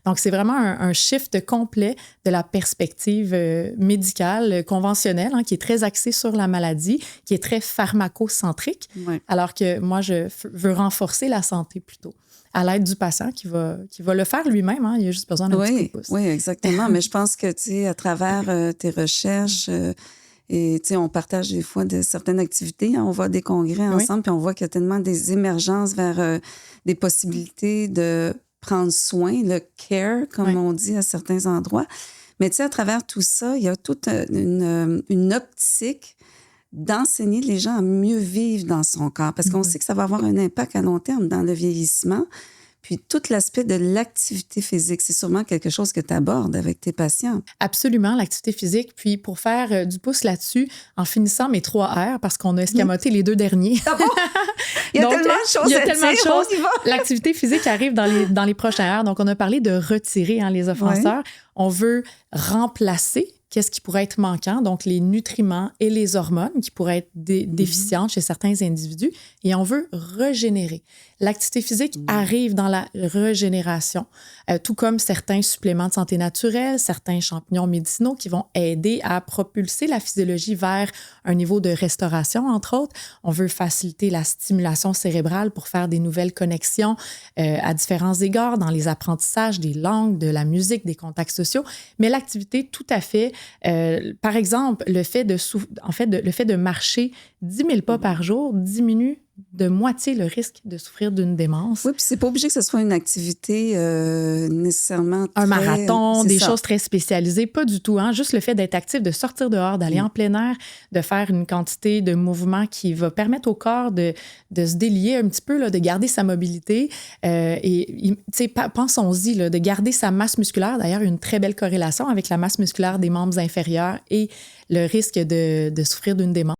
Donc, c'est vraiment un shift complet de la perspective médicale conventionnelle, qui est très axée sur la maladie, qui est très pharmacocentrique, alors que moi, je veux renforcer la santé plutôt, à l'aide du patient qui va le faire lui-même. Il a juste besoin d'un petit coup de pouce. Oui, exactement. Mais je pense que, tu sais, à travers tes recherches, et, tu sais, on partage des fois certaines activités. On va à des congrès ensemble, puis on voit qu'il y a tellement des émergences vers des possibilités de prendre soin, le care, comme on dit à certains endroits. Mais, tu sais, à travers tout ça, il y a toute une optique d'enseigner les gens à mieux vivre dans son corps, parce qu'on sait que ça va avoir un impact à long terme dans le vieillissement. Puis tout l'aspect de l'activité physique, c'est sûrement quelque chose que tu abordes avec tes patients. Absolument, l'activité physique. Puis pour faire du pouce là-dessus, en finissant mes 3 R, parce qu'on a escamoté les 2 derniers. Ah bon? Il y a tellement de choses. Il y a tellement de choses. L'activité physique arrive dans les prochains R. Donc, on a parlé de retirer les offenseurs. On veut remplacer qu'est-ce qui pourrait être manquant, donc les nutriments et les hormones qui pourraient être déficientes chez certains individus, et on veut régénérer. L'activité physique arrive dans la régénération, tout comme certains suppléments de santé naturelle, certains champignons médicinaux qui vont aider à propulser la physiologie vers un niveau de restauration, entre autres. On veut faciliter la stimulation cérébrale pour faire des nouvelles connexions à différents égards dans les apprentissages des langues, de la musique, des contacts sociaux, mais l'activité tout à fait. Par exemple, le fait de marcher 10 000 pas par jour diminue de moitié le risque de souffrir d'une démence. Oui, puis c'est pas obligé que ce soit une activité nécessairement un marathon, des choses très spécialisées, pas du tout. Juste le fait d'être actif, de sortir dehors, d'aller en plein air, de faire une quantité de mouvements qui va permettre au corps de se délier un petit peu, là, de garder sa mobilité. Et pensons-y, là, de garder sa masse musculaire. D'ailleurs, il y a une très belle corrélation avec la masse musculaire des membres inférieurs et le risque de souffrir d'une démence.